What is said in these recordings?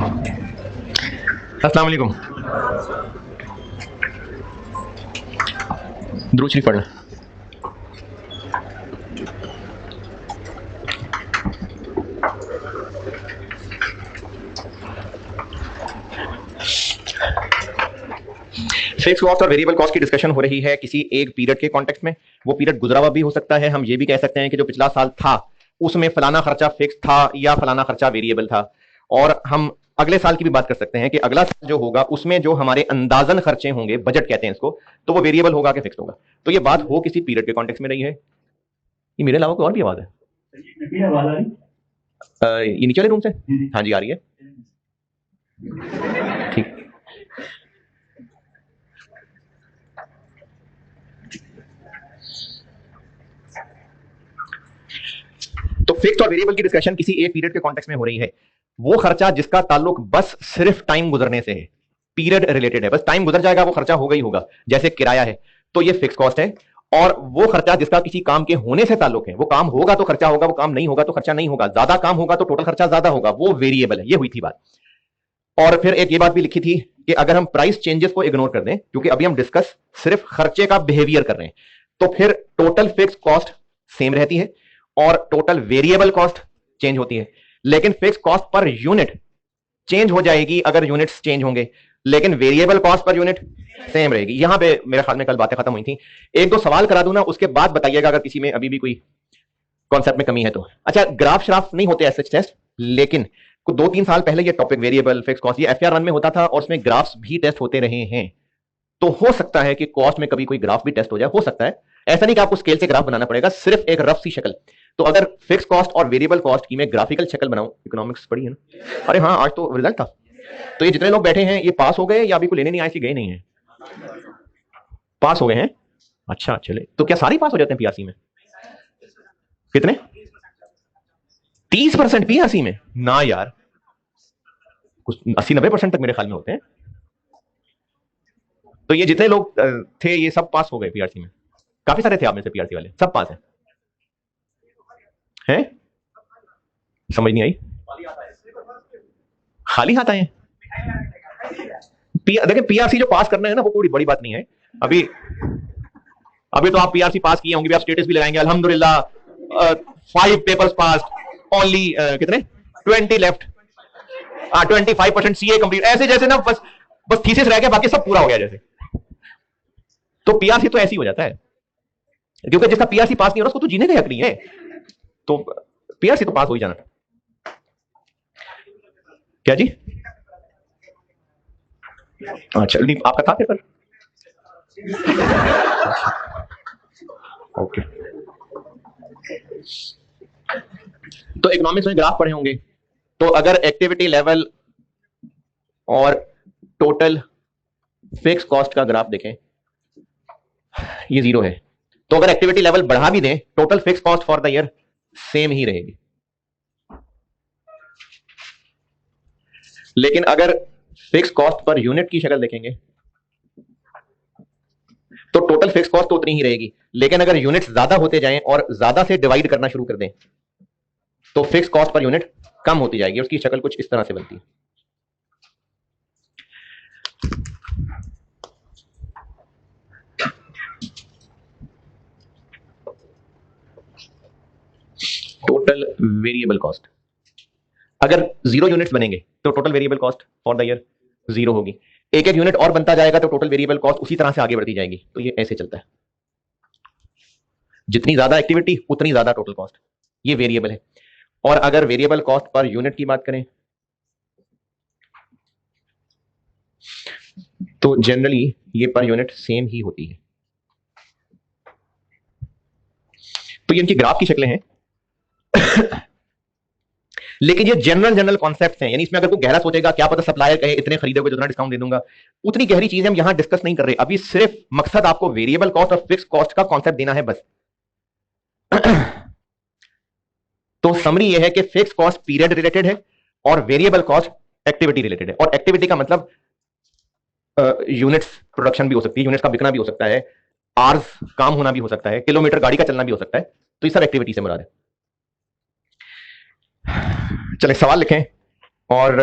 अस्सलाम वालेकुम। दुरूद शरीफ पढ़ना। फिक्स कॉस्ट और वेरिएबल कॉस्ट की डिस्कशन हो रही है किसी एक पीरियड के कॉन्टेक्स्ट में। वो पीरियड गुजरा हुआ भी हो सकता है। हम ये भी कह सकते हैं कि जो पिछला साल था उसमें फलाना खर्चा फिक्स था या फलाना खर्चा वेरिएबल था। और हम अगले साल की भी बात कर सकते हैं कि अगला साल जो होगा उसमें जो हमारे अंदाजन खर्चे होंगे, बजट कहते हैं इसको, तो वो वेरिएबल होगा कि फिक्स होगा। तो ये बात हो किसी पीरियड के कॉन्टेक्स्ट में रही है। ये मेरे अलावा कोई और भी आवाज है? ये नीचे वाले रूम से? हाँ जी, आ रही है। ठीक। तो फिक्स्ड और वेरिएबल की डिस्कशन किसी एक पीरियड के कॉन्टेक्स्ट में हो रही है। वो खर्चा जिसका ताल्लुक बस सिर्फ टाइम गुजरने से है, पीरियड रिलेटेड है, बस टाइम गुजर जाएगा वो खर्चा होगा ही होगा। जैसे किराया है तो ये फिक्स कॉस्ट है। और वो खर्चा जिसका किसी काम के होने से ताल्लुक है, वो काम होगा तो खर्चा होगा, वो काम नहीं होगा तो खर्चा नहीं होगा, ज्यादा काम होगा तो टोटल खर्चा ज्यादा होगा, वो वेरिएबल है। ये हुई थी बात। और फिर एक ये बात भी लिखी थी कि अगर हम प्राइस चेंजेस को इग्नोर कर दें, क्योंकि अभी हम डिस्कस सिर्फ खर्चे का बिहेवियर कर रहे हैं, तो फिर टोटल फिक्स कॉस्ट सेम रहती है और टोटल वेरिएबल कॉस्ट चेंज होती है। लेकिन fix cost per unit change हो जाएगी अगर यूनिट्स चेंज होंगे, लेकिन variable cost per unit same रहेगी। यहां पे मेरे ख्याल में कल बातें खत्म हुई थी। एक दो सवाल करा दूं ना, उसके बाद बताइएगा अगर किसी में अभी भी कोई कॉन्सेप्ट में कमी है तो। अच्छा, ग्राफ श्राफ नहीं होते ऐसे टेस्ट, लेकिन 2-3 साल पहले ये टॉपिक वेरिएबल फिक्स कॉस्ट ये एफआर 1 में होता था और उसमें ग्राफ्स भी टेस्ट होते रहे हैं। तो हो सकता है कि कॉस्ट में कभी कोई ग्राफ भी टेस्ट हो जाए, हो सकता है। ऐसा नहीं कि आपको स्केल से ग्राफ बनाना पड़ेगा, सिर्फ एक रफ सी शक्ल। तो अगर फिक्स कॉस्ट और वेरिएबल कॉस्ट की मैं ग्राफिकल शक्ल बनाऊं, इकोनॉमिक्स पढ़ी है ना? अरे हाँ, आज तो रिजल्ट था। तो ये जितने लोग बैठे हैं ये पास हो गए या अभी को लेने नहीं आए, सी गए नहीं है? पास हो गए हैं। अच्छा चले, तो क्या सारे पास हो जाते हैं पीआरसी में? कितने? 30% पीआरसी में? ना यार, कुछ 80-90% तक मेरे ख्याल में होते हैं। तो ये जितने लोग थे ये सब पास हो गए पीआरसी में। काफी सारे थे आप में से पीआरसी वाले, सब पास हैं? समझ नहीं आई। खाली हाथ आए? देखिए, पीआरसी जो पास करना है ना वो कोई बड़ी बात नहीं है। अभी तो आप पीआरसी पास किए होंगे, आप स्टेटस भी लगाएंगे अल्हम्दुलिल्लाह 5 पेपर्स पास, ओनली कितने 20 लेफ्ट, 25% सीए कंप्लीट, ऐसे जैसे ना बस थीसिस रह गया, बाकी सब पूरा हो गया जैसे। तो पीआरसी तो ऐसे ही हो जाता है, क्योंकि जिसका पीआरसी पास नहीं हो रहा उसको तो जीने का हक नहीं है। तो पीआरसी तो पास हो ही जाना था। क्या जी? अच्छा, नहीं आपका था पेपर? ओके। तो इकोनॉमिक्स में ग्राफ पढ़े होंगे, तो अगर एक्टिविटी लेवल और टोटल फिक्स कॉस्ट का ग्राफ देखें, ये 0 है। तो अगर एक्टिविटी लेवल बढ़ा भी दें, total fix cost for the year same ही रहेगी। लेकिन अगर फिक्स कॉस्ट पर यूनिट की शक्ल देखेंगे तो टोटल फिक्स कॉस्ट तो उतनी ही रहेगी, लेकिन अगर यूनिट्स ज्यादा होते जाएं और ज्यादा से डिवाइड करना शुरू कर दें तो फिक्स कॉस्ट पर यूनिट कम होती जाएगी। उसकी शक्ल कुछ इस तरह से बनती है। टोटल वेरिएबल कॉस्ट, अगर 0 यूनिट्स बनेंगे तो total variable cost for the year 0 होगी। एक एक यूनिट और बनता जाएगा तो टोटल वेरिएबल कॉस्ट उसी तरह से आगे बढ़ती जाएगी। तो ये ऐसे चलता है, जितनी ज्यादा एक्टिविटी उतनी ज्यादा टोटल कॉस्ट, ये वेरिएबल है। और अगर वेरिएबल कॉस्ट पर यूनिट की बात करें तो जनरली ये पर यूनिट सेम ही होती है। तो ये इनकी ग्राफ की शक्लें हैं। लेकिन ये जनरल कॉन्सेप्ट्स हैं, यानी इसमें अगर कोई गहरा सोचेगा, क्या पता सप्लायर कहे इतने खरीदोगे तो इतना डिस्काउंट दे दूंगा, उतनी गहरी चीजें हम यहां डिस्कस नहीं कर रहे। अभी सिर्फ मकसद आपको वेरिएबल कॉस्ट और फिक्स कॉस्ट का कॉन्सेप्ट देना है बस। तो समरी यह है कि फिक्स कॉस्ट पीरियड रिलेटेड है और वेरिएबल कॉस्ट एक्टिविटी रिलेटेड है। और एक्टिविटी का मतलब यूनिट्स प्रोडक्शन भी हो सकती है, यूनिट्स का बिकना भी हो सकता है, आवर्स काम होना भी हो सकता है, किलोमीटर गाड़ी का चलना भी हो सकता है। तो ये सब एक्टिविटी से मुराद है। चले सवाल लिखें और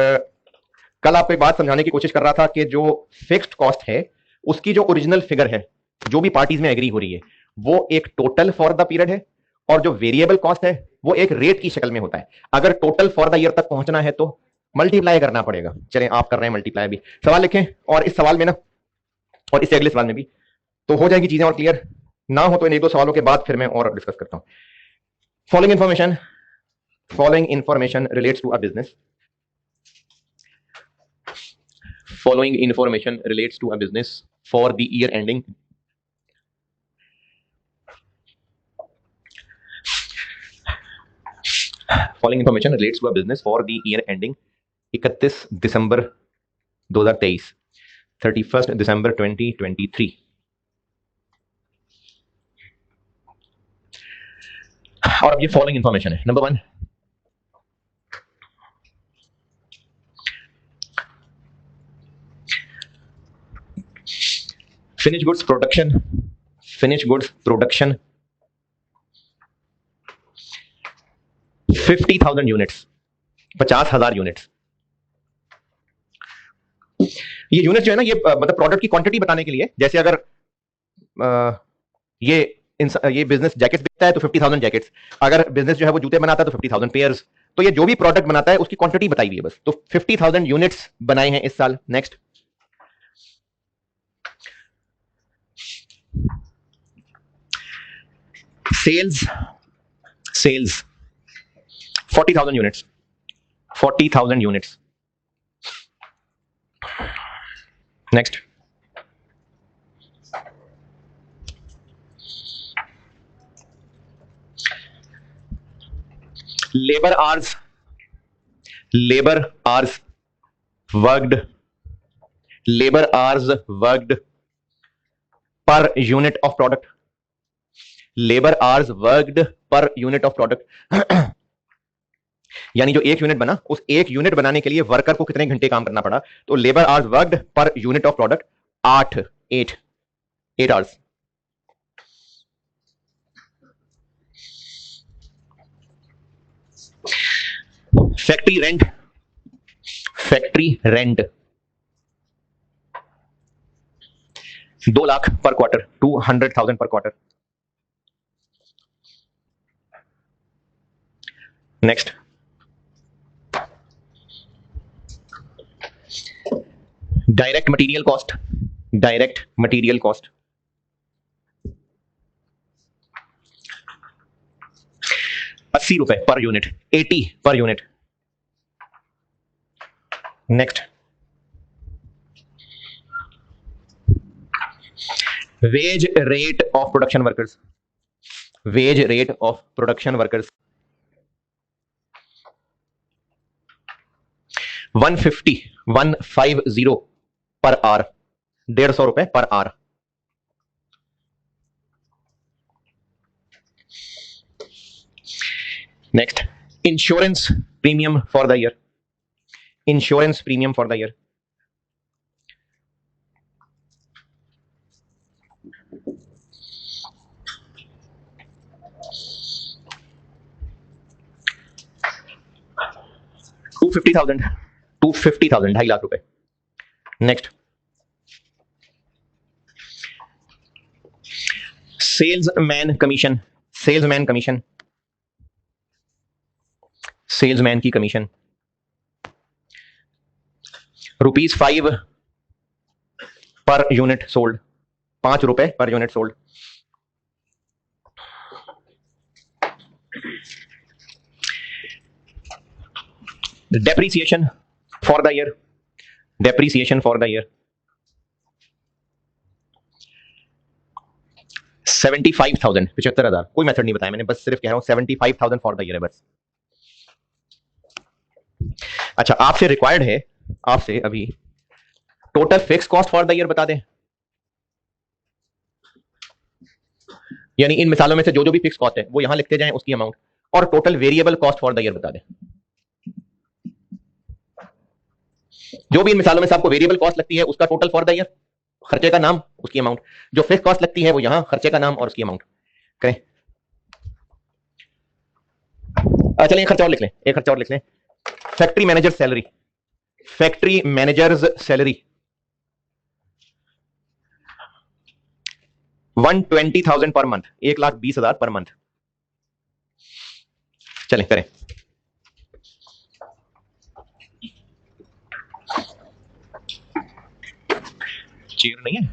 कल आपको एक बात समझाने की कोशिश कर रहा था कि जो फिक्स्ड कॉस्ट है उसकी जो ओरिजिनल फिगर है, जो भी पार्टीज में एग्री हो रही है, वो एक टोटल फॉर द पीरियड है, और जो वेरिएबल कॉस्ट है वो एक रेट की शक्ल में होता है। अगर टोटल फॉर द ईयर तक पहुंचना है तो मल्टीप्लाई करना पड़ेगा। चलें, आप कर रहे हैं मल्टीप्लाई भी। सवाल लिखें, और इस सवाल में ना, और इससे अगले सवाल में भी, तो हो जाएगी चीजें और क्लियर। ना हो तो इन एक दो सवालों के बाद फिर मैं और डिस्कस करता हूं। Following information relates to a business. Following information relates to a business for the year ending. Following information relates to a business for the year ending 31 दिसंबर 2023, 31 दिसंबर 2023। और अब ये फॉलोइंग इंफॉर्मेशन है। Number 1, finished goods production 50,000 units, 50,000 units. ये unit जो है ना, ये मतलब प्रोडक्ट की क्वांटिटी बताने के लिए। जैसे अगर ये बिजनेस जैकेट्स बिकता है तो 50,000 जैकेट्स, अगर बिजनेस जो है वो जूते बनाता है तो 50,000 पेयर्स। तो ये जो भी प्रोडक्ट बनाता है उसकी क्वांटिटी बताई हुई है बस। तो 50,000 यूनिट्स बनाए हैं इस साल। Next, sales 40,000 units, 40,000 units. Next, labour hours worked per unit of product, labour hours worked per unit of product. यानी जो एक यूनिट बना, उस एक यूनिट बनाने के लिए वर्कर को कितने घंटे काम करना पड़ा। तो labour hours worked per unit of product 8 hours. Factory rent 2 lakh per quarter, 200,000 per quarter. Next, direct material cost 80 रुपए per unit, 80 per unit. Next, wage rate of production workers 150 per hour, 150 रुपए per hour. Next, insurance premium for the year, 250,000, 250,000, 2.5 lakh रुपए। Next, salesman की commission ₹5 per unit sold, 5 रुपए per unit sold. Depreciation for the year 75,000, 75,000। कोई method नहीं बताया मैंने, बस सिर्फ कह रहा हूं 75,000 फॉर द ईयर है बस। अच्छा, आपसे रिक्वायर्ड है, आपसे अभी total fix cost for the year बता दें। यानी इन मिसालों में से जो भी फिक्स कॉस्ट है वो यहां लिखते जाएं, उसकी अमाउंट, और total variable cost for the year बता दें। जो भी इन मिसालों में से आपको वेरिएबल कॉस्ट लगती है उसका टोटल फॉर द ईयर, खर्चे का नाम, उसकी अमाउंट। जो फिक्स कॉस्ट लगती है वो यहां खर्चे का नाम और उसकी अमाउंट करें। चलिए एक खर्चा और लिख लें, factory manager factory managers salary 120,000 per month, 1,20,000 per month. चलें करें। चेयर नहीं है?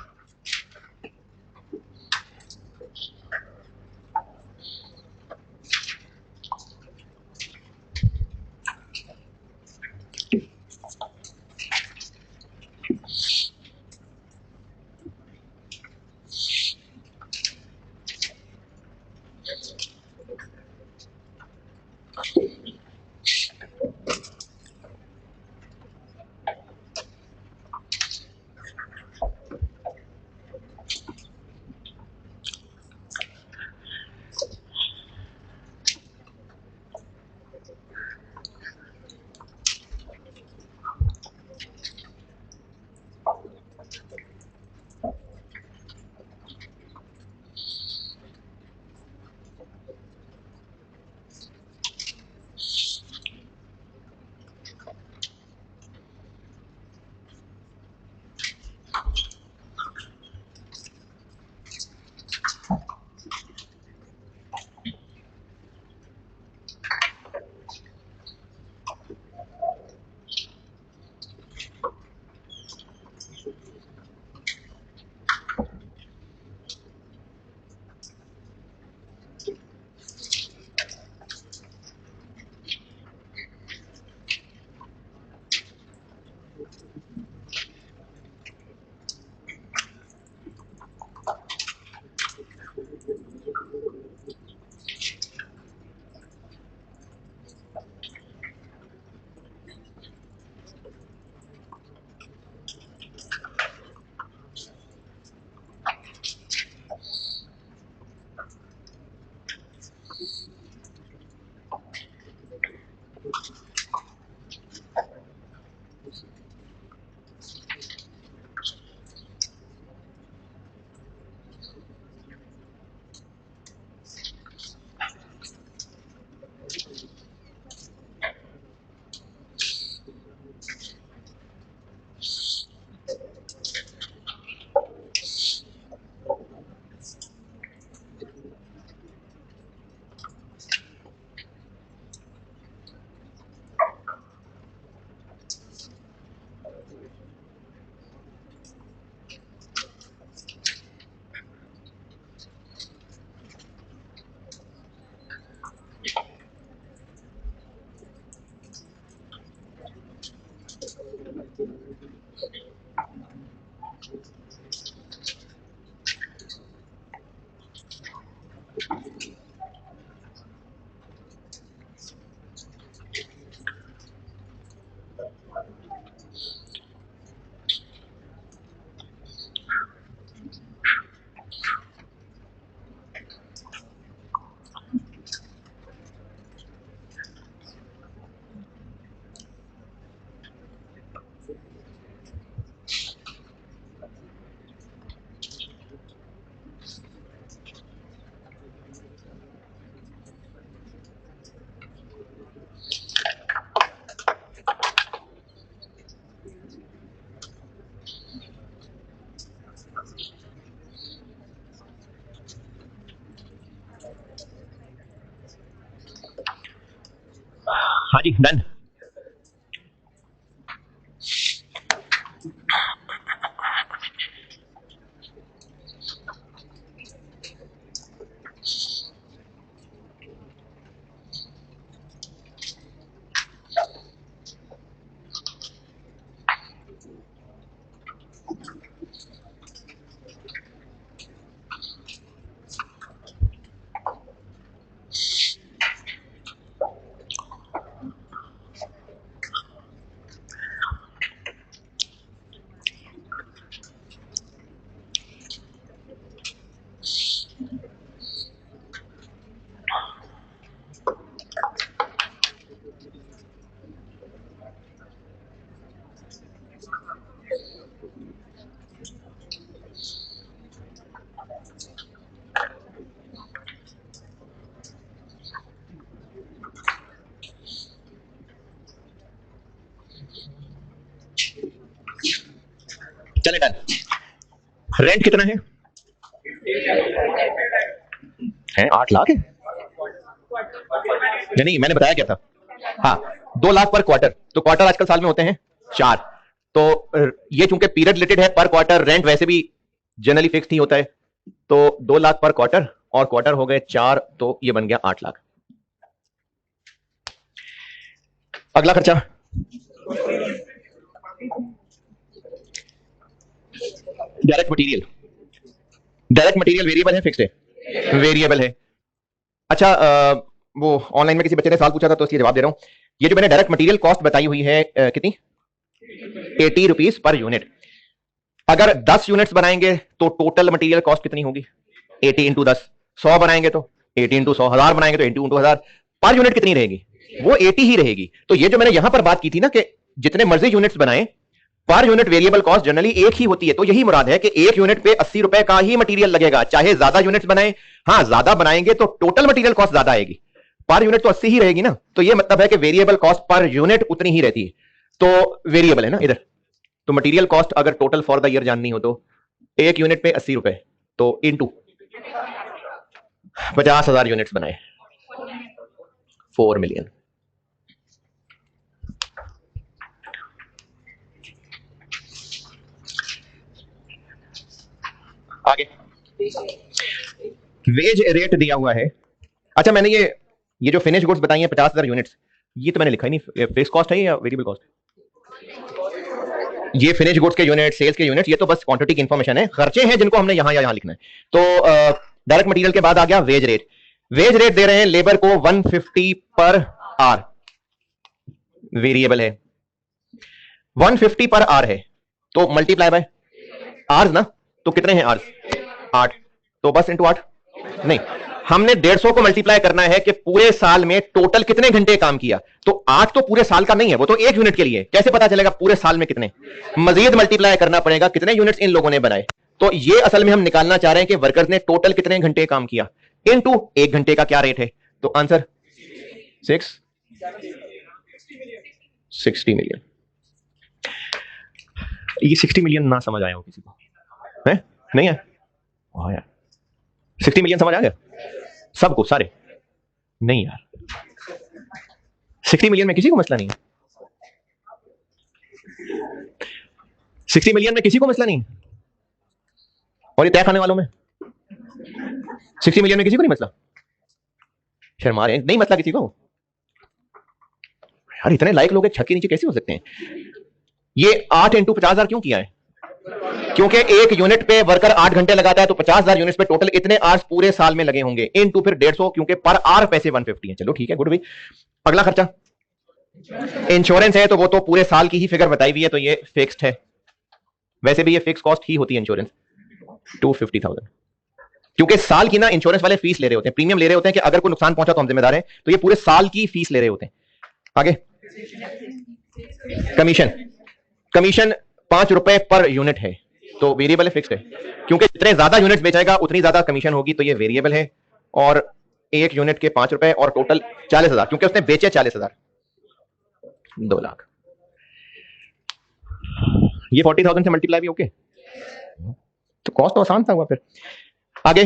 हाँ जी डन। रेंट कितना है 8 लाख है? नहीं, मैंने बताया क्या था? हाँ, 2 लाख पर क्वार्टर। तो क्वार्टर आजकल साल में होते हैं 4। तो ये चूंकि पीरियड रिलेटेड है, पर क्वार्टर रेंट वैसे भी जनरली फिक्स ही होता है। तो 2 लाख पर क्वार्टर, और क्वार्टर हो गए 4, तो ये बन गया 8 लाख। अगला खर्चा direct material. Direct material variable है फिक्स्ड है? वेरिएबल है। अच्छा, वो ऑनलाइन में किसी बच्चे ने सवाल पूछा था तो इसलिए जवाब दे रहा हूं। ये जो मैंने डायरेक्ट मटेरियल कॉस्ट बताई हुई है कितनी? 80 रुपीज पर यूनिट। अगर 10 यूनिट्स बनाएंगे तो टोटल मटेरियल कॉस्ट कितनी होगी? 80 इंटू 10। 100 बनाएंगे तो 80 इंटू 100। 1000 बनाएंगे तो 80 इंटू 1000। पर यूनिट कितनी रहेगी? वो 80 ही रहेगी। तो ये जो मैंने यहां पर बात की थी ना कि जितने मर्जी यूनिट्स बनाए, per unit variable cost generally एक ही होती है। तो यही मुराद है कि एक यूनिट पे 80 रुपए का ही मटेरियल लगेगा, चाहे ज्यादा यूनिट्स बनाए। हाँ, ज्यादा बनाएंगे तो टोटल मटेरियल कॉस्ट ज्यादा आएगी, पर यूनिट तो 80 ही रहेगी ना। तो ये मतलब है कि वेरिएबल कॉस्ट पर यूनिट उतनी ही रहती है। तो वेरिएबल है ना इधर। तो मटेरियल कॉस्ट अगर टोटल फॉर द ईयर जाननी हो तो एक यूनिट पे 80 रुपए, तो इनटू 50,000 यूनिट्स बनाए, 4 मिलियन। आगे वेज रेट दिया हुआ है। अच्छा, मैंने ये जो फिनिश गुड्स बताई हैं 50,000 यूनिट्स, ये तो मैंने लिखा ही नहीं। फिक्स कॉस्ट है या वेरिएबल कॉस्ट? ये फिनिश गुड्स के यूनिट, सेल्स के यूनिट, ये तो बस क्वांटिटी की इंफॉर्मेशन है। खर्चे हैं जिनको हमने यहां या यहां लिखना है। तो डायरेक्ट मटेरियल के बाद आ गया वेज रेट। वेज रेट दे रहे हैं लेबर को 150 पर आवर, वेरिएबल है। 150 पर आवर है तो मल्टीप्लाई बाय आवर्स ना। तो कितने हैं आवर्स? 8। तो बस इंटू 8 नहीं, हमने 150 को मल्टीप्लाई करना है कि पूरे साल में टोटल कितने घंटे काम किया। तो 8 तो पूरे साल का नहीं है, वो तो एक यूनिट के लिए। कैसे पता चलेगा पूरे साल में कितने? मजीद मल्टीप्लाई करना पड़ेगा कितने यूनिट्स इन लोगों ने बनाए। तो ये असल में हम निकालना चाह रहे हैं कि वर्कर्स ने टोटल कितने घंटे काम किया, इनटू 1 घंटे का क्या रेट है। तो आंसर 60 मिलियन। ये 60 मिलियन ना समझ आया हो किसी को? है नहीं है? वाह यार, 60 मिलियन समझ आ गया सबको? सारे नहीं यार, 60 मिलियन में किसी को मसला नहीं है। 60 मिलियन में किसी को मसला नहीं। और ये तय खाने वालों में 60 मिलियन में किसी को नहीं मसला। शर्मा रहे नहीं, मसला किसी को। यार इतने लायक लोग एक छत के नीचे कैसे हो सकते हैं? ये 8 इंटू 50,000 क्यों किया है? क्योंकि एक यूनिट पे वर्कर 8 घंटे लगाता है, तो 50,000 यूनिट पे टोटल इतने आवर्स पूरे साल में लगे होंगे, इनटू फिर 150, क्योंकि पर आवर पैसे 150 है। चलो ठीक है, गुड भाई। अगला खर्चा इंश्योरेंस है, तो वो तो पूरे साल की ही फिगर बताई हुई है, तो ये फिक्स्ड है। वैसे भी ये फिक्स कॉस्ट ही होती है इंश्योरेंस, 250,000। क्योंकि साल की ना इंश्योरेंस वाले फीस ले रहे होते हैं, प्रीमियम ले रहे होते हैं कि अगर कोई नुकसान पहुंचा तो हम जिम्मेदार हैं। तो ये पूरे साल की फीस ले रहे होते हैं। आगे कमीशन। कमीशन 5 रुपए पर यूनिट है, तो वेरिएबल है फिक्स्ड है। क्योंकि जितने ज्यादा यूनिट्स बेचेगा उतनी ज्यादा कमीशन होगी, तो ये वेरिएबल है। और एक यूनिट के 5 रुपए और टोटल 40,000, क्योंकि उसने बेचे 40,000, 2 लाख। ये 40,000 से मल्टीप्लाई भी ओके, तो कॉस्ट तो आसान था हुआ। फिर आगे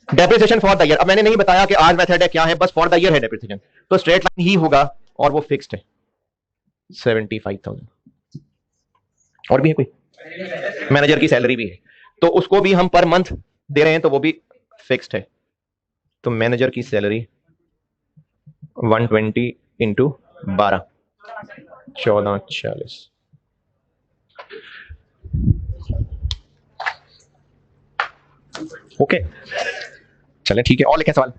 डेप्रिसिएशन फॉर द ईयर। अब मैंने नहीं बताया कि आज मेथड है क्या है, बस फॉर द ईयर है डेप्रिसिएशन, तो स्ट्रेट लाइन ही होगा और वो फिक्स्ड है 75,000। और भी है कोई? मैनेजर की सैलरी भी है, तो उसको भी हम पर मंथ दे रहे हैं, तो वो भी फिक्स्ड है। तो मैनेजर की सैलरी 120 इंटू 12, 1440। ओके चले ठीक है, और लिखें सवाल।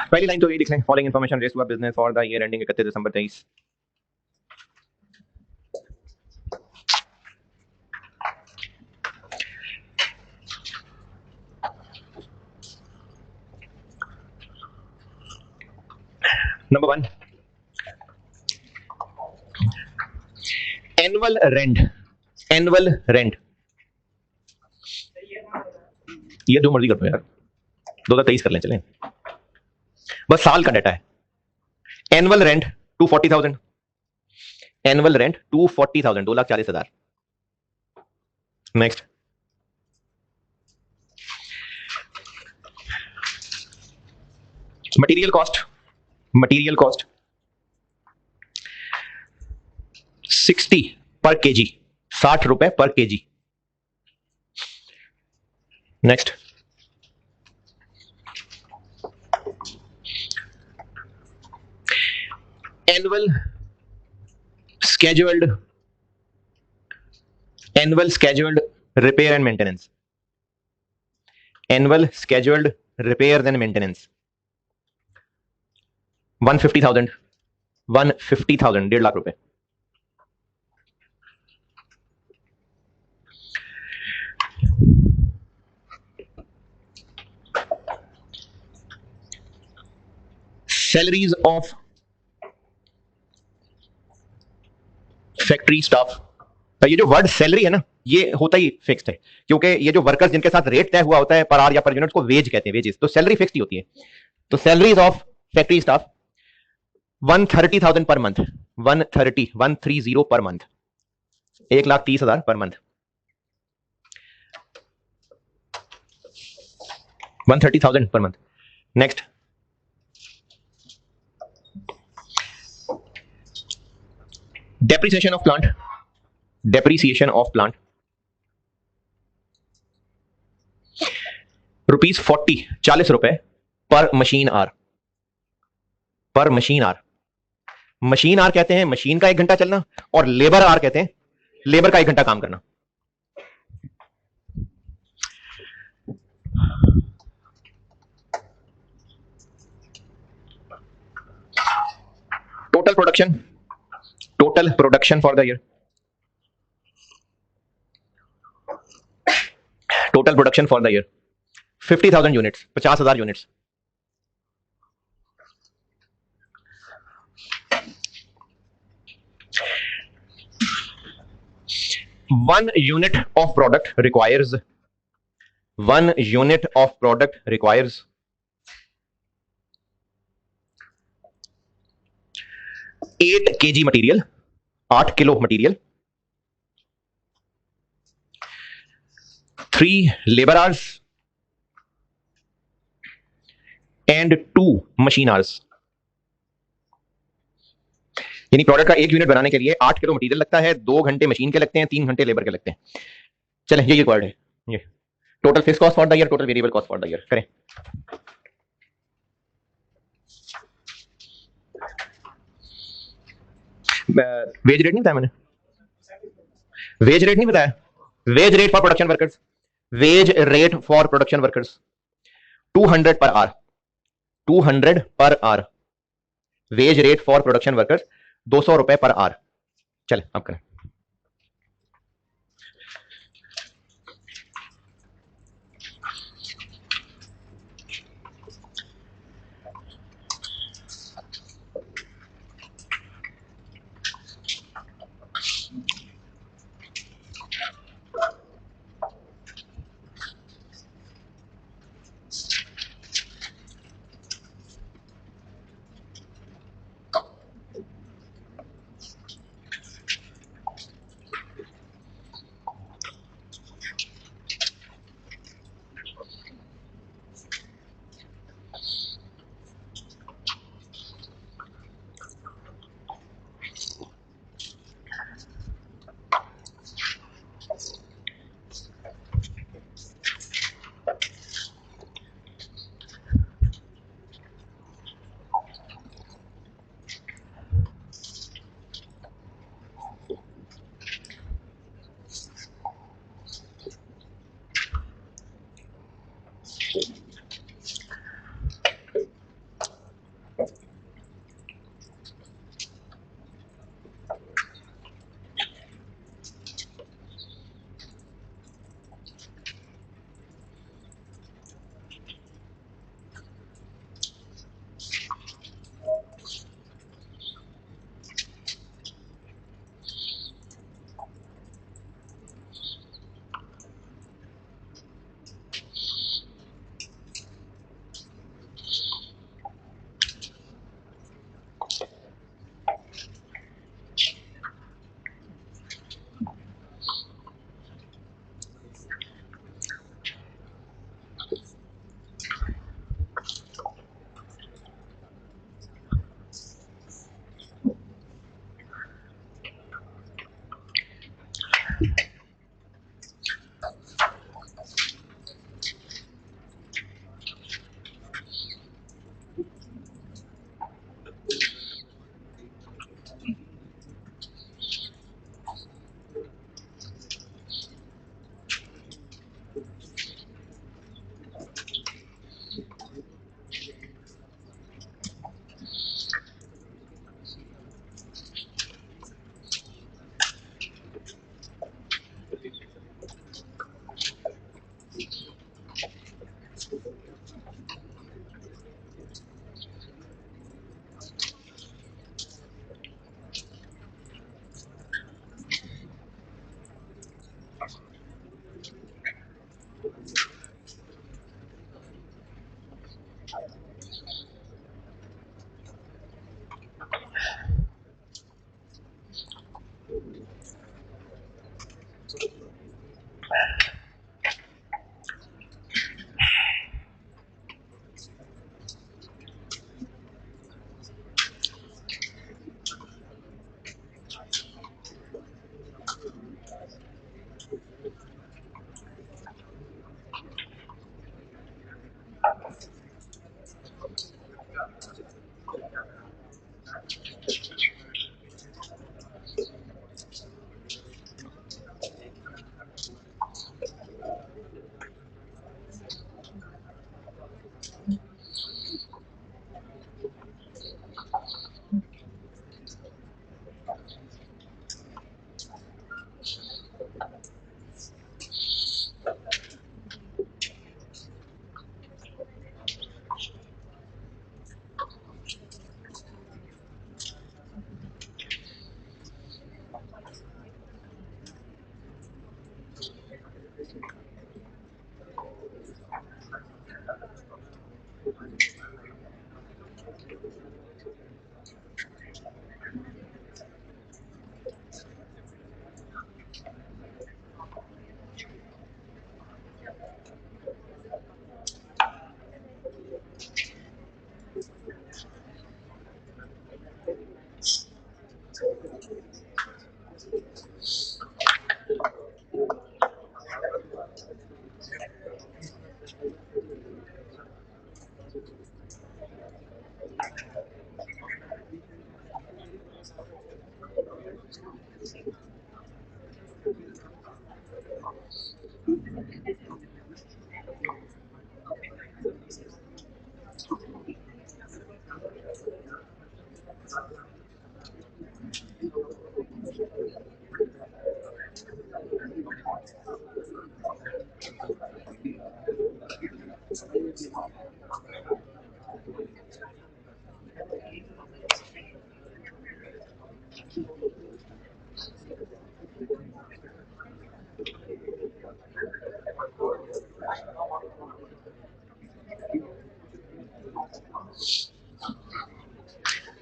पहली लाइन तो यही लिख लें, फॉलोइंग इन्फॉर्मेशन रेस हुआ business for the year ending 31 December 23। Number 1, annual rent. Annual rent ये जो मर्जी कर दो यार, 2023 कर लें, चलें, बस साल का डाटा है। Annual rent 240,000, annual rent 240,000, 2,40,000। Next, material cost, material cost 60 पर केजी, 60 रुपए पर KG. Next, annual scheduled repair and maintenance, annual scheduled repairs and maintenance 150,000, 150,000, 1.5 lakh रुपए। सैलरीज ऑफ फैक्ट्री स्टाफ, ये जो वर्ड सैलरी है ना, ये होता ही फिक्स्ड है, क्योंकि ये जो वर्कर्स जिनके साथ रेट तय हुआ होता है पर आवर या पर यूनिट को वेज कहते हैं, वेजेस, तो सैलरी फिक्स्ड ही होती है। तो salaries of factory staff 130,000 per month, 130 per month, 1,30,000 per month, 130,000 per month. Next, depreciation of plant, depreciation of plant ₹40, 40 रुपए पर मशीन आर, पर मशीन आर। मशीन आर कहते हैं मशीन का 1 घंटा चलना, और लेबर आर कहते हैं लेबर का 1 घंटा काम करना। Total production, total production for the year, total production for the year 50,000 units, 50,000 units. One unit of product requires 8 kg material, 8 kilo material, 3 labour hours and 2 machine hours. यानी product का 1 unit बनाने के लिए 8 kilo material लगता है, 2 घंटे machine के लगते हैं, 3 घंटे लेबर के लगते हैं। चलें, ये रिक्वायर्ड है। ये total fix cost for the year, total variable cost for the year करें। वेज रेट नहीं बताया मैंने, वेज रेट नहीं बताया, wage rate for production workers, wage rate for production workers 200 per hour, 200 per hour. Wage rate for production workers 200 रुपए per our. चले अब करें।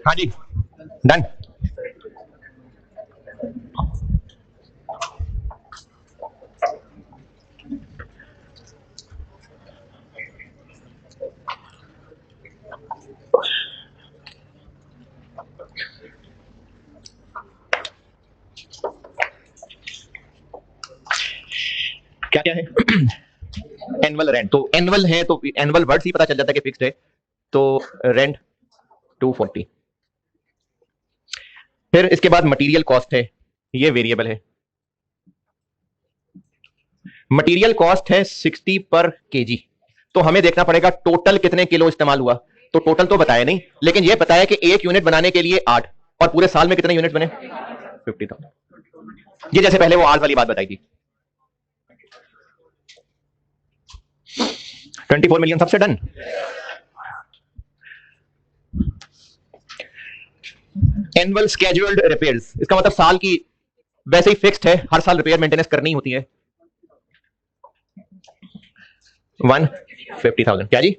हाँ जी, डन। क्या क्या है? एनुअल रेंट, तो एनुअल है तो एनुअल वर्ड से ही पता चल जाता है कि फिक्स्ड है। तो रेंट 240। फिर इसके बाद मटेरियल कॉस्ट है, ये वेरिएबल है। मटेरियल कॉस्ट है 60 पर केजी। तो हमें देखना पड़ेगा टोटल कितने किलो इस्तेमाल हुआ। तो टोटल तो बताया नहीं, लेकिन यह बताया कि एक यूनिट बनाने के लिए 8, और पूरे साल में कितने यूनिट बने? 50,000। ये जैसे पहले वो आर्स वाली बात बताई थी। 24 मिलियन सबसे डन। एनुअल स्केड्यूल्ड रिपेयर्स, इसका मतलब साल की वैसे ही फिक्स्ड है, हर साल रिपेयर मेंटेनेंस करनी होती है। 150,000। क्या जी?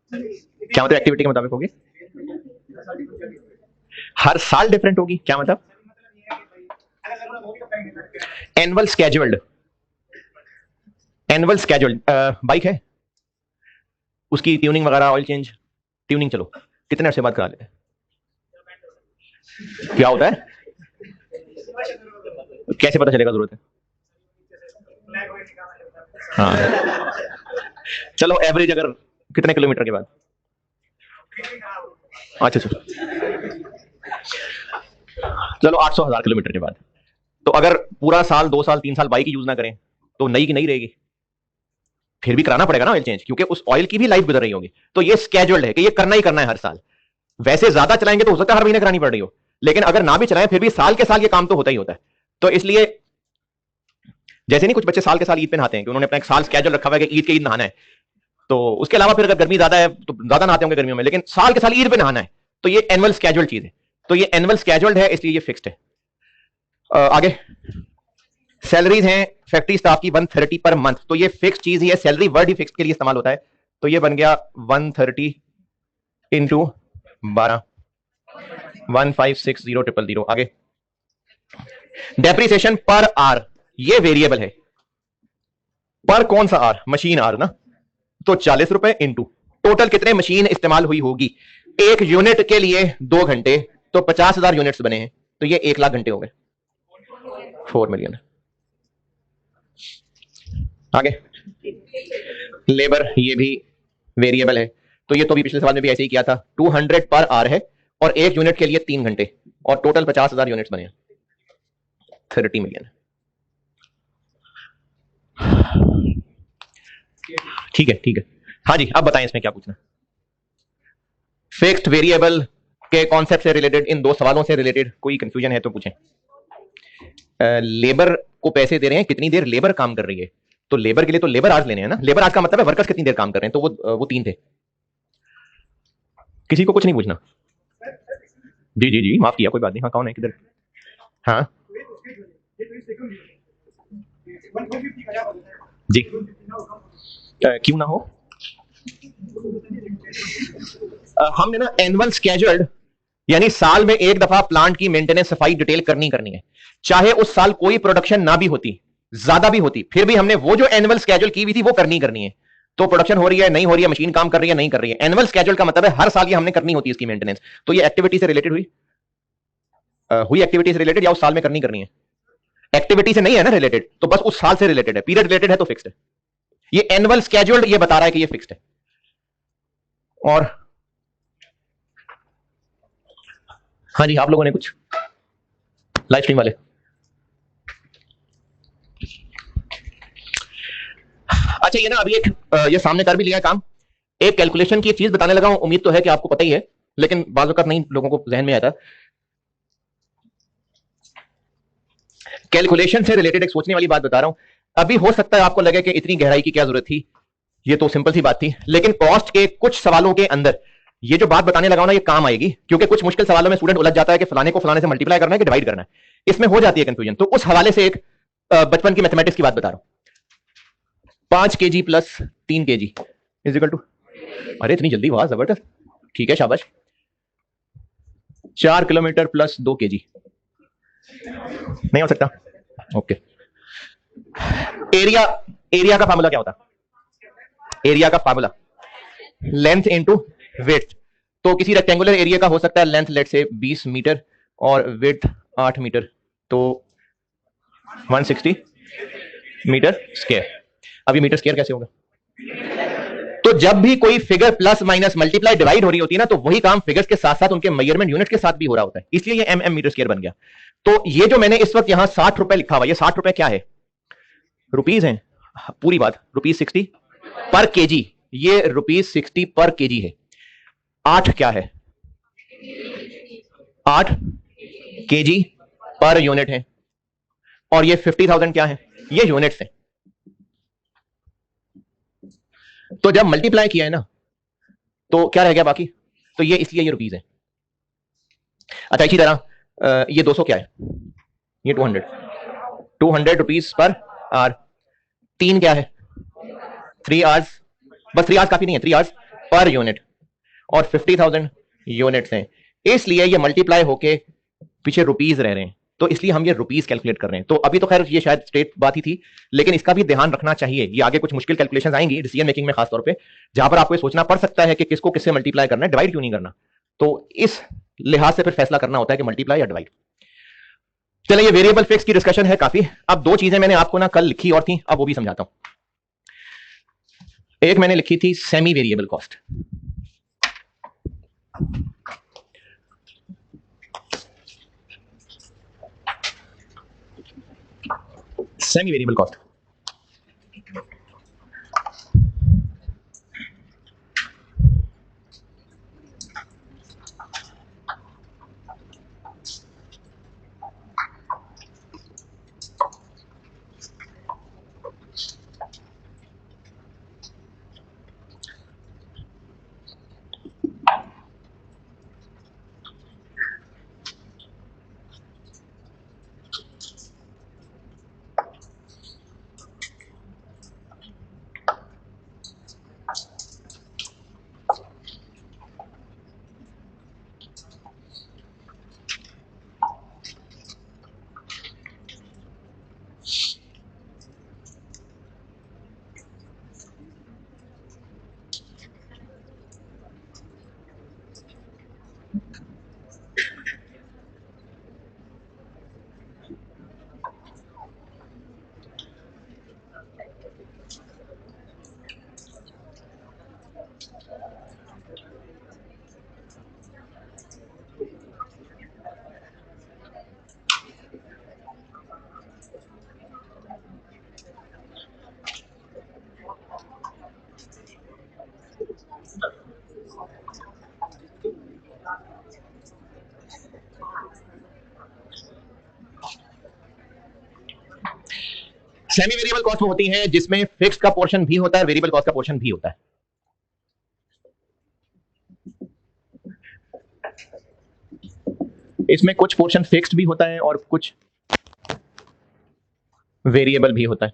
क्या मतलब एक्टिविटी के मुताबिक होगी? हर साल डिफरेंट होगी, क्या मतलब? Annual scheduled, annual scheduled bike है, उसकी ट्यूनिंग वगैरह, ऑयल चेंज, ट्यूनिंग, चलो कितने अर्से बाद करा लेते हैं? क्या होता है? कैसे पता चलेगा जरूरत है? हाँ चलो एवरेज अगर कितने किलोमीटर के बाद? अच्छा अच्छा चलो 800,000 किलोमीटर के बाद। तो अगर पूरा साल 2 साल 3 साल बाइक यूज ना करें तो नई की नहीं रहेगी, फिर भी कराना पड़ेगा ना ऑयल चेंज, क्योंकि उस ऑयल की भी लाइफ गुजर रही होगी। तो ये स्केड्यूल्ड है कि ये करना ही करना है हर साल। वैसे ज्यादा चलाएंगे तो हो सकता है हर महीने करानी पड़ रही हो, लेकिन अगर ना भी चलाएं फिर भी साल के साल ये काम तो होता ही होता है। तो इसलिए जैसे नहीं कुछ बच्चे साल के साल ईद पे नहाते हैं कि उन्होंने अपना एक साल स्केड्यूल रखा हुआ है कि ईद के ईद नहाना है, तो उसके अलावा फिर अगर गर्मी ज्यादा है तो ज्यादा नहाते होंगे गर्मियों में, लेकिन साल के साल ईद पे नहाना है। तो ये एनुअल स्केड्यूल्ड चीज है, तो ये एनुअल स्केड्यूल्ड है, इसलिए ये फिक्स्ड है। आगे सैलरीज हैं फैक्ट्री स्टाफ की 130 पर मंथ, तो ये फिक्स चीज ही है, सैलरी वर्ड ही फिक्स के लिए इस्तेमाल होता है। तो ये बन गया 130 इंटू 12 1560000। आगे डेप्रिसिएशन पर आर, ये वेरिएबल है। पर कौन सा आर? मशीन आर ना। तो 40 रुपए इंटू टोटल कितने मशीन इस्तेमाल हुई होगी एक यूनिट के लिए 2 घंटे, तो 50,000 यूनिट्स बने हैं, तो ये 1 लाख घंटे हो गए, 4 मिलियन। आगे लेबर, ये भी वेरिएबल है, तो ये तो भी पिछले सवाल में भी ऐसे ही किया था। 200 पर आर है और 1 यूनिट के लिए 3 घंटे, और टोटल 50,000 यूनिट्स बने हैं, 30 मिलियन। ठीक है ठीक है। हाँ जी, अब बताएं इसमें क्या पूछना। फिक्स्ड वेरिएबल के कॉन्सेप्ट से रिलेटेड, इन 2 सवालों से रिलेटेड कोई कंफ्यूजन है तो पूछें। लेबर को पैसे दे रहे हैं, कितनी देर लेबर काम कर रही है, तो लेबर के लिए तो लेबर आवर्स लेने हैं ना। लेबर आवर्स का मतलब है वर्कर्स कितनी देर काम कर रहे हैं, तो वो 3 थे। किसी को कुछ नहीं पूछना? जी जी जी, माफ किया, कोई बात नहीं। हाँ कौन है, किधर? हाँ जी, क्यों ना हो। हमने ना एनुअल स्केड्यूल्ड, यानी साल में एक दफा प्लांट की मेंटेनेंस सफाई डिटेल करनी है, चाहे उस साल कोई प्रोडक्शन ना भी होती, ज्यादा भी होती, फिर भी हमने वो जो एनुअल स्केड्यूल की हुई थी वो करनी है। तो प्रोडक्शन हो रही है नहीं हो रही है, मशीन काम कर रही है नहीं कर रही है, एनुअल स्केड्यूल का मतलब है हर साल ये हमने करनी होती है इसकी मेंटेनेंस। तो ये एक्टिविटी से रिलेटेड हुई एक्टिविटी से रिलेटेड, या उस साल में करनी है? एक्टिविटी से नहीं है ना रिलेटेड, तो बस उस साल से रिलेटेड है, पीरियड रिलेटेड है तो फिक्स्ड है। ये एनुअल स्केड्यूल्ड ये बता रहा है कि ये फिक्स्ड है। और हाँ जी, आप लोगों ने कुछ, लाइव स्ट्रीम वाले? अच्छा, ये ना अभी एक ये सामने कर भी लिया काम, एक कैलकुलेशन की एक चीज बताने लगा हूं, उम्मीद तो है कि आपको पता ही है, लेकिन बाज़ वक़्त नहीं लोगों को जहन में आता। कैलकुलेशन से रिलेटेड एक सोचने वाली बात बता रहा हूं। अभी हो सकता है आपको लगे कि इतनी गहराई की क्या जरूरत थी, ये तो सिंपल सी बात थी, लेकिन कॉस्ट के कुछ सवालों के अंदर ये जो बात बताने लगा हूं ना, ये काम आएगी, क्योंकि कुछ मुश्किल सवालों में स्टूडेंट उलझ जाता है कि फलाने को फलाने से मल्टीप्लाई करना है कि डिवाइड करना है, इसमें हो जाती है कंफ्यूजन। तो उस हवाले से एक बचपन की मैथमेटिक्स की बात बता रहा हूं। 5 kg plus 3 kg is equal to, अरे इतनी जल्दी, वाह जबरदस्त, ठीक है शाबाश। 4 किलोमीटर प्लस 2 kg नहीं हो सकता? ओके। एरिया का फार्मूला क्या होता? एरिया का फार्मूला लेंथ इनटू विड्थ। तो किसी रेक्टेंगुलर एरिया का हो सकता है लेंथ लेट से 20 मीटर और विड्थ 8 मीटर, तो 160 मीटर स्क्वायर। अभी मीटर स्क्वायर कैसे होगा? तो जब भी कोई figure plus minus multiply divide हो रही होती है ना, तो वही काम फिगर्स के साथ साथ उनके मेजरमेंट यूनिट के साथ भी हो रहा होता है, इसलिए ये एम मीटर स्क्वायर बन गया। तो ये जो मैंने इस वक्त यहां 60 रुपए लिखा हुआ, ये 60 रुपए क्या है? रुपीज हैं, पूरी बात, ₹60 पर केजी, ये ₹60 पर केजी है। 8 क्या है? 8 केजी पर यूनिट है, और ये 50,000 क्या है? ये यूनिट्स है। तो जब मल्टीप्लाई किया है ना, तो क्या रह गया बाकी? तो ये इसलिए ये रुपीज है। अच्छा, इसी तरह ये 200 क्या है? ये 200 रुपीज पर आवर। 3 क्या है? 3 आवर्स, बस 3 आवर्स काफी नहीं है, 3 आवर्स पर यूनिट, और 50,000 यूनिट्स हैं, इसलिए ये मल्टीप्लाई होके पीछे रुपीज रह रहे हैं, तो इसलिए हम ये रुपीज कैलकुलेट कर रहे हैं। तो अभी तो खैर ये शायद स्ट्रेट बात ही थी, लेकिन इसका भी ध्यान रखना चाहिए, ये आगे कुछ मुश्किल कैलकुलेशंस आएंगी डिसीजन मेकिंग में, खासतौर पे जहां पर आपको सोचना पड़ सकता है कि किसको किससे मल्टीप्लाई करना है, डिवाइड क्यों नहीं करना। तो इस लिहाज से फिर फैसला करना होता है कि मल्टीप्लाई या डिवाइड। चलिए, ये वेरिएबल फिक्स की डिस्कशन है काफी। अब दो चीजें मैंने आपको ना कल लिखी और थी, अब वो भी समझाता हूं। एक मैंने लिखी थी semi variable cost. Semi variable cost semi variable cost वो होती है जिसमें फिक्स का पोर्शन भी होता है, वेरिएबल कॉस्ट का पोर्शन भी होता है। इसमें कुछ पोर्शन फिक्स्ड भी होता है और कुछ वेरिएबल भी होता है।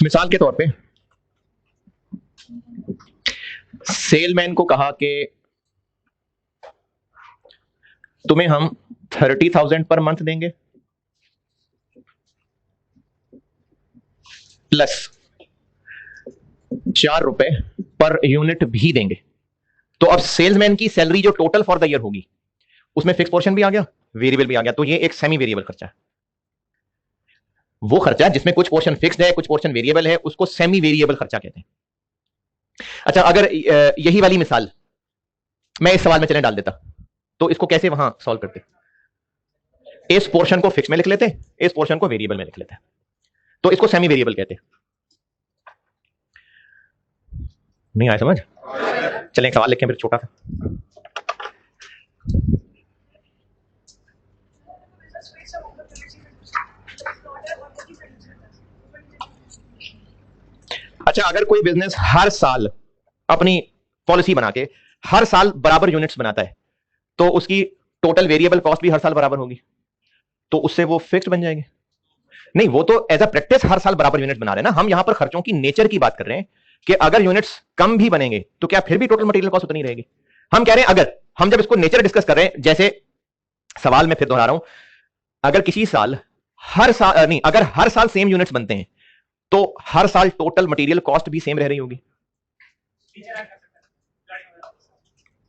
मिसाल के तौर पे सेलमैन को कहा कि तुम्हें हम 30,000 पर मंथ देंगे प्लस 4 रुपए पर यूनिट भी देंगे। तो अब सेल्समैन की सैलरी जो टोटल फॉर द ईयर होगी उसमें फिक्स पोर्शन भी आ गया, वेरिएबल भी आ गया। तो ये एक सेमी वेरिएबल खर्चा है। वो खर्चा जिसमें कुछ पोर्शन फिक्स्ड है कुछ पोर्शन वेरिएबल है उसको सेमी वेरिएबल खर्चा कहते हैं। अच्छा, अगर यही वाली मिसाल मैं इस सवाल में चले डाल देता तो इसको कैसे वहां सॉल्व करते? इस पोर्शन को फिक्स में लिख लेते, इस पोर्शन को वेरिएबल में लिख लेते, तो इसको सेमी वेरिएबल कहते हैं। नहीं आया समझ? चलें एक सवाल लिखें फिर छोटा सा। अच्छा, अगर कोई बिजनेस हर साल अपनी पॉलिसी बना के हर साल बराबर यूनिट्स बनाता है तो उसकी टोटल वेरिएबल कॉस्ट भी हर साल बराबर होगी, तो उससे वो फिक्स्ड बन जाएंगे? नहीं, वो तो एज अ प्रैक्टिस हर साल बराबर यूनिट बना रहे हैं ना। हम यहां पर खर्चों की नेचर की बात कर रहे हैं कि अगर यूनिट्स कम भी बनेंगे तो क्या फिर भी टोटल मटेरियल कॉस्ट उतनी रहेगी? हम कह रहे हैं अगर हम जब इसको नेचर डिस्कस कर रहे हैं, जैसे सवाल में फिर दोहरा रहा हूं, अगर किसी साल हर साल नहीं, अगर हर साल सेम यूनिट्स बनते हैं तो हर साल टोटल मटेरियल कॉस्ट भी सेम रह रही होगी,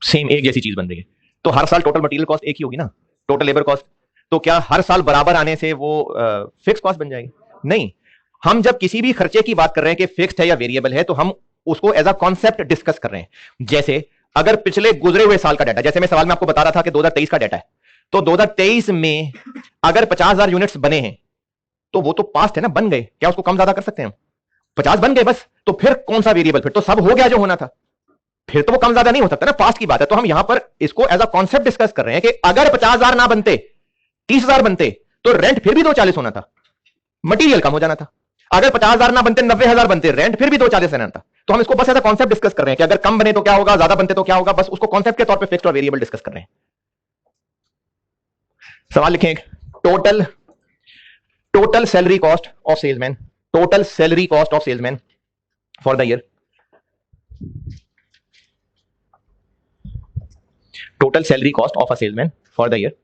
सेम एक जैसी चीज बन रही है तो हर साल टोटल मटेरियल कॉस्ट एक ही होगी ना, टोटल लेबर कॉस्ट। तो क्या हर साल बराबर आने से वो फिक्स कॉस्ट बन जाएगी? नहीं। हम जब किसी भी खर्चे की बात कर रहे हैं कि फिक्स्ड है या वेरिएबल है तो हम उसको एज अ कॉन्सेप्ट डिस्कस कर रहे हैं। जैसे अगर पिछले गुजरे हुए साल का डाटा, जैसे मैं सवाल में आपको बता रहा था कि 2023 का डाटा है, तो 2023 में अगर 50,000 यूनिट्स बने हैं तो वो तो पास्ट है ना, बन गए, क्या उसको कम ज्यादा कर सकते हैं हम? 50 बन गए बस, तो फिर कौन सा वेरिएबल? फिर तो सब हो गया जो होना था, फिर तो वो कम ज्यादा नहीं हो सकता ना, पास्ट की बात है। तो हम यहां पर इसको एज अ कॉन्सेप्ट डिस्कस कर रहे हैं कि अगर 50,000 ना बनते 30,000 बनते तो रेंट फिर भी 240 होना था, मटेरियल कम हो जाना था। अगर 50,000 ना बनते 90,000 बनते, रेंट फिर भी 240 रहना था। तो हम इसको बस ऐसा कॉन्सेप्ट डिस्कस कर रहे हैं कि अगर कम बने तो क्या होगा, ज्यादा बनते तो क्या होगा, बस उसको कॉन्सेप्ट के तौर पे फिक्स्ड और वेरिएबल डिस्कस कर रहे हैं। सवाल लिखें, total salary cost of salesman, total salary cost of salesman for the year, total salary cost of a salesman for the year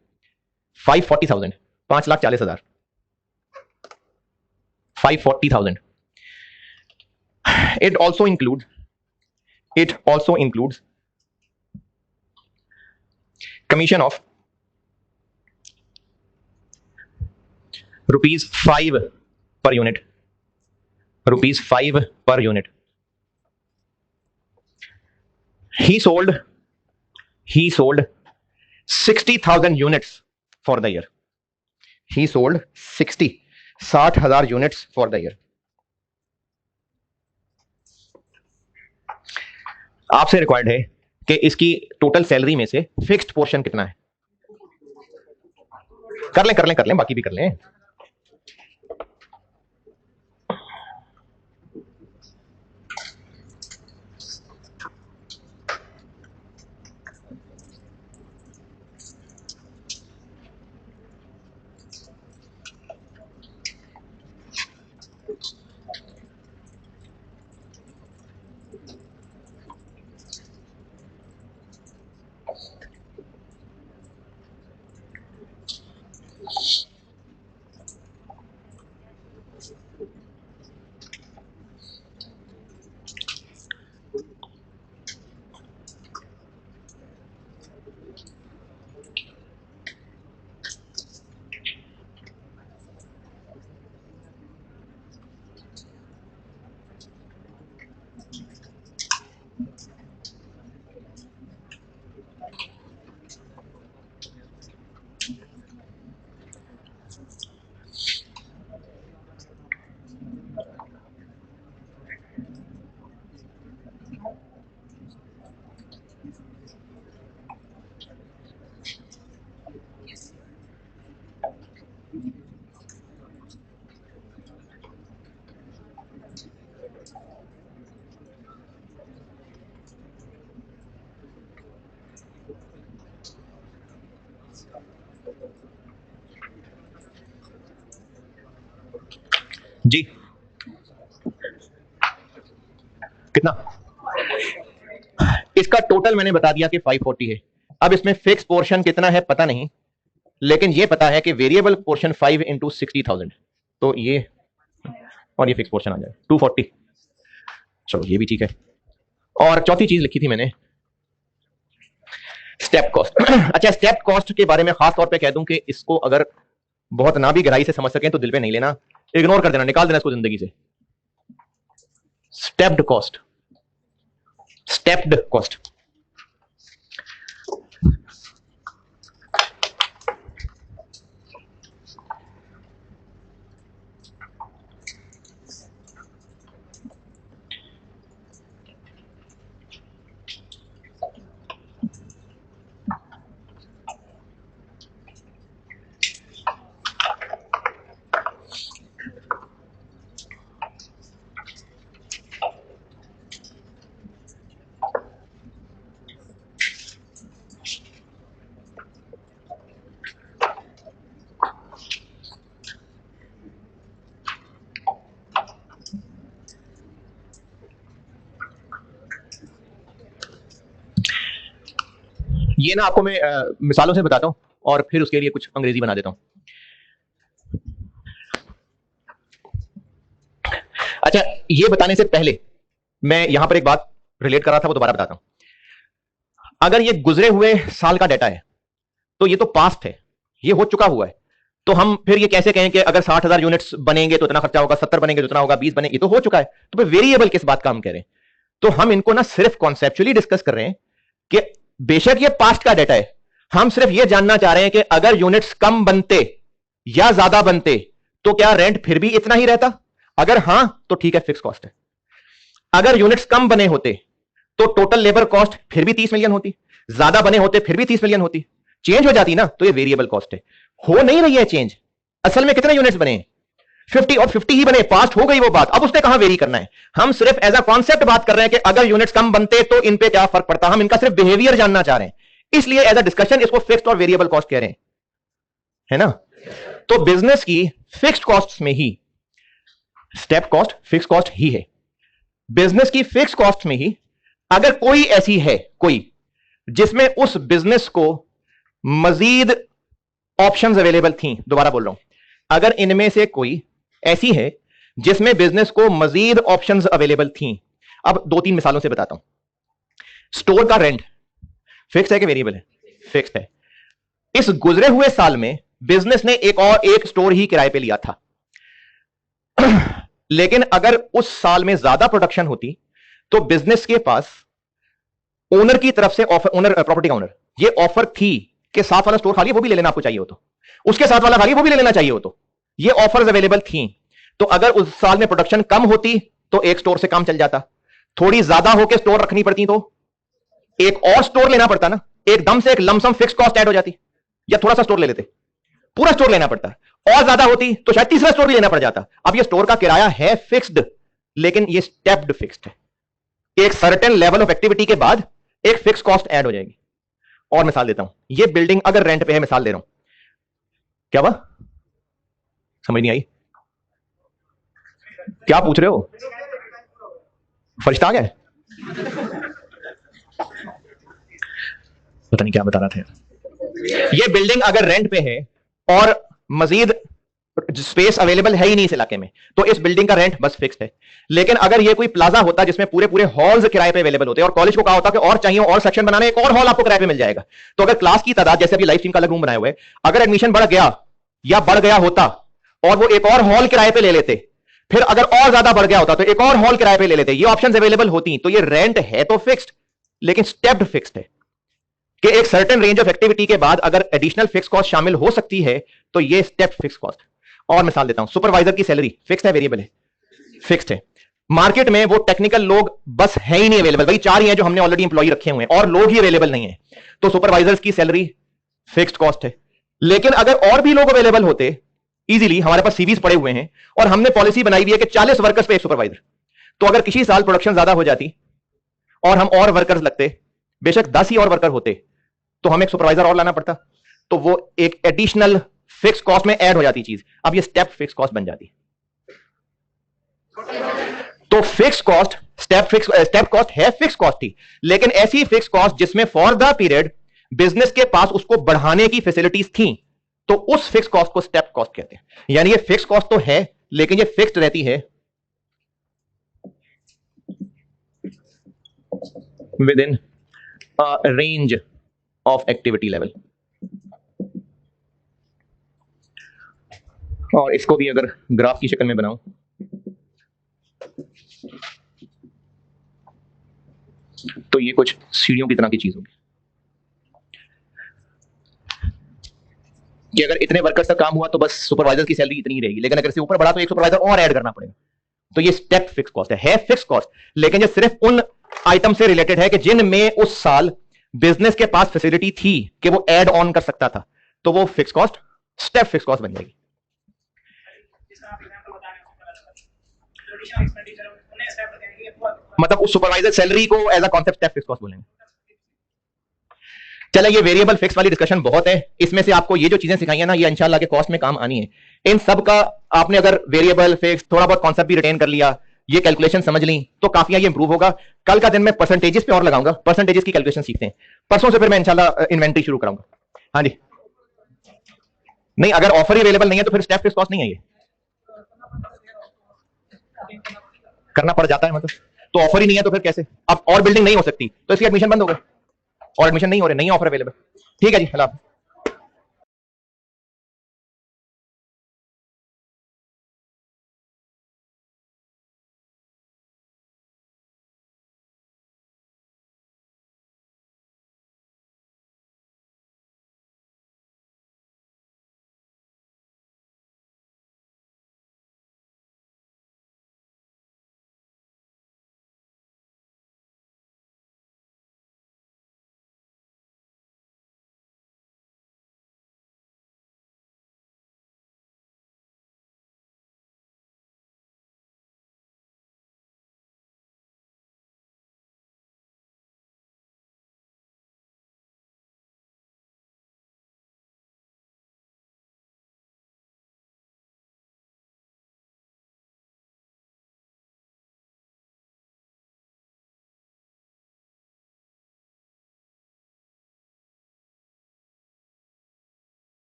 540,000, 5,40,000, 540,000. It also includes commission of ₹5 per unit, ₹5 per unit. He sold 60,000 units for the year. He sold 60,000 units for the year. आपसे required है कि इसकी total salary में से fixed portion कितना है। कर लें, बाकी भी कर लें। जी कितना? इसका टोटल मैंने बता दिया कि 540 है। अब इसमें फिक्स पोर्शन कितना है पता नहीं, लेकिन ये पता है कि वेरिएबल पोर्शन 5 इंटू 60,000, तो ये और ये फिक्स पोर्शन आ जाए 240। चलो ये भी ठीक है। और चौथी चीज लिखी थी मैंने, स्टेप कॉस्ट। अच्छा, स्टेप कॉस्ट के बारे में खास तौर पे कह दूं कि इसको अगर बहुत ना भी गहराई से समझ सकें तो दिल पे नहीं लेना, इग्नोर कर देना, निकाल देना इसको जिंदगी से। Stepped cost, stepped cost. ये ना आपको मैं मिसालों से बताता हूं और फिर उसके लिए कुछ अंग्रेजी बना देता हूं। अच्छा, ये बताने से पहले मैं यहां पर एक बात रिलेट कर रहा था, वो दोबारा बताता हूं। अगर ये गुजरे हुए साल का डाटा है तो ये तो पास्ट है, ये हो चुका हुआ है, तो हम फिर ये कैसे कहें कि अगर 60,000 यूनिट्स बनेंगे तो इतना खर्चा होगा, 70 बनेंगे तो इतना होगा, 20 बनेंगे, ये तो हो चुका है। तो फिर वेरिएबल किस बात का हम कह रहे हैं? तो हम इनको ना सिर्फ कॉन्सेप्चुअली डिस्कस कर रहे हैं कि बेशक ये पास्ट का डाटा है, हम सिर्फ ये जानना चाह रहे हैं कि अगर यूनिट्स कम बनते या ज्यादा बनते तो क्या रेंट फिर भी इतना ही रहता? अगर हां तो ठीक है, फिक्स कॉस्ट है। अगर यूनिट्स कम बने होते तो टोटल लेबर कॉस्ट फिर भी 30 मिलियन होती, ज्यादा बने होते फिर भी 30 मिलियन होती, चेंज हो जाती ना, तो ये वेरिएबल कॉस्ट है। हो नहीं रही है चेंज। असल में कितने यूनिट्स बने? 50 और 50 ही बने, पास्ट हो गई वो बात, अब उसने कहां वेरी करना है। हम सिर्फ एज अ कॉन्सेप्ट बात कर रहे हैं कि अगर यूनिट्स कम बनते तो इन पे क्या फर्क पड़ता, हम इनका सिर्फ बिहेवियर जानना चाह रहे हैं, इसलिए एज अ डिस्कशन इसको फिक्स्ड और वेरिएबल कॉस्ट कह रहे हैं, है ना। तो बिजनेस की फिक्स्ड कॉस्ट में ही स्टेप कॉस्ट फिक्स कॉस्ट ही है। बिजनेस की फिक्स कॉस्ट में ही अगर कोई ऐसी है, कोई जिसमें उस बिजनेस को मजीद ऑप्शंस अवेलेबल थी, दोबारा बोल रहा हूं, अगर इनमें से कोई ऐसी है जिसमें बिजनेस को मजीद ऑप्शंस अवेलेबल थी। अब 2-3 मिसालों से बताता हूं। स्टोर का रेंट फिक्स है कि वेरिएबल है? फिक्स है। इस गुजरे हुए साल में बिजनेस ने एक स्टोर ही किराए पे लिया था। लेकिन अगर उस साल में ज्यादा प्रोडक्शन होती तो बिजनेस के पास ओनर की तरफ से ऑफर, ओनर प्रॉपर्टी का ओनर, ये ऑफर थी कि साथ वाला स्टोर खाली वो भी ले लेना आपको चाहिए हो तो, उसके साथ वाला खाली वो भी ले लेना चाहिए हो तो, ये ऑफर्स अवेलेबल थी। तो अगर उस साल में प्रोडक्शन कम होती तो एक स्टोर से काम चल जाता, थोड़ी ज्यादा होकर स्टोर रखनी पड़ती तो एक और स्टोर लेना पड़ता ना, एकदम से एक लमसम फिक्स कॉस्ट ऐड हो जाती, या थोड़ा सा स्टोर ले लेते, पूरा स्टोर लेना पड़ता, और ज्यादा होती तो शायद तीसरा स्टोर भी लेना पड़ जाता। अब ये स्टोर का किराया है फिक्स्ड, लेकिन ये स्टेप्ड फिक्स्ड है, एक सर्टेन लेवल ऑफ एक्टिविटी के बाद एक फिक्स कॉस्ट ऐड हो जाएगी। और मिसाल देता हूं, ये बिल्डिंग अगर रेंट पे है, मिसाल दे रहा हूं, क्या हुआ समझ नहीं आई, क्या पूछ रहे हो, फरिश्ता आ गया, पता नहीं क्या बता रहा था। ये बिल्डिंग अगर रेंट पे है और मजीद स्पेस अवेलेबल है ही नहीं इस इलाके में, तो इस बिल्डिंग का रेंट बस फिक्स्ड है। लेकिन अगर ये कोई प्लाजा होता जिसमें पूरे पूरे हॉल्स किराए पे अवेलेबल होते और कॉलेज को कहा होता कि और चाहिए और सेक्शन बनाने, एक और हॉल आपको किराए पे मिल जाएगा, तो अगर क्लास की तादाद, जैसे अभी लाइव स्ट्रीम का अलग रूम बनाए हुए, अगर एडमिशन बढ़ गया या बढ़ गया होता और वो एक और हॉल किराए पे ले लेते, फिर अगर और ज्यादा बढ़ गया होता तो एक और हॉल किराए पे ले लेते, ये ऑप्शंस अवेलेबल होती, तो ये रेंट है तो फिक्स्ड लेकिन स्टेप्ड फिक्स्ड है कि एक सर्टेन रेंज ऑफ एक्टिविटी के बाद अगर एडिशनल फिक्स कॉस्ट शामिल हो सकती है तो ये स्टेप फिक्स कॉस्ट। और मिसाल देता हूं, सुपरवाइजर की सैलरी फिक्स्ड है वेरिएबल है, फिक्स्ड है। मार्केट में वो टेक्निकल लोग बस है ही नहीं अवेलेबल, वही 4 ही हैं जो हमने ऑलरेडी एम्प्लॉय रखे हुए हैं और लोग ही अवेलेबल नहीं है, तो सुपरवाइजर्स की सैलरी फिक्स्ड कॉस्ट है। लेकिन अगर और भी लोग अवेलेबल होते इजीली, हमारे पास सीवीज पड़े हुए हैं और हमने पॉलिसी बनाई हुई है कि 40 वर्कर्स पे एक सुपरवाइजर, तो अगर किसी साल प्रोडक्शन ज्यादा हो जाती और हम और वर्कर्स लगते, बेशक 10 ही और वर्कर होते, तो हमें एक सुपरवाइजर और लाना पड़ता, तो वो एक एडिशनल फिक्स कॉस्ट में ऐड हो जाती चीज, अब ये स्टेप फिक्स कॉस्ट बन जाती। तो फिक्स कॉस्ट स्टेप कॉस्ट है, फिक्स कॉस्ट थी, लेकिन ऐसी फिक्स कॉस्ट जिसमें फॉर द पीरियड बिजनेस के पास उसको बढ़ाने की फैसिलिटीज थी, तो उस फिक्स कॉस्ट को स्टेप कॉस्ट कहते हैं। यानी ये फिक्स कॉस्ट तो है लेकिन ये फिक्स्ड रहती है with in range of activity level. और इसको भी अगर ग्राफ की शक्ल में बनाऊं, तो ये कुछ सीढ़ियों की तरह की चीज होगी कि अगर इतने वर्कर्स का काम हुआ तो बस सुपरवाइजर की सैलरी इतनी ही रहेगी, लेकिन अगर इससे ऊपर बढ़ा तो एक सुपरवाइजर और ऐड करना पड़ेगा। तो ये स्टेप फिक्स कॉस्ट है फिक्स कॉस्ट, लेकिन ये सिर्फ उन आइटम से रिलेटेड है कि जिनमें उस साल बिजनेस के पास फैसिलिटी थी कि वो ऐड ऑन कर सकता था, तो वो fix cost step fix cost बन जाएगी। मतलब उस सुपरवाइजर सैलरी को as a concept step fix cost बोलेंगे। चलो, ये वेरिएबल फिक्स वाली डिस्कशन बहुत है, इसमें से आपको ये जो चीजें सिखाई है ना, ये इंशाल्लाह के कॉस्ट में काम आनी है। इन सब का आपने अगर वेरिएबल फिक्स थोड़ा बहुत कॉन्सेप्ट भी रिटेन कर लिया, ये कैलकुलेशन समझ ली, तो काफी ये इंप्रूव होगा। कल का दिन मैं परसेंटेजेस पे और लगाऊंगा, परसेंटेजेस की कैलकुलेशन सीखते हैं। परसों से फिर मैं इंशाल्लाह इन्वेंट्री शुरू कराऊंगा। हाँ जी, नहीं अगर ऑफर ही अवेलेबल नहीं है तो फिर स्टेप फिक्स कॉस्ट नहीं है, ये करना पड़ जाता है। मतलब तो ऑफर ही नहीं है तो फिर कैसे, अब और बिल्डिंग नहीं हो सकती तो इसकी एडमिशन बंद हो गए, और एडमिशन नहीं हो रहे, नहीं ऑफर अवेलेबल। ठीक है जी, अल्लाह।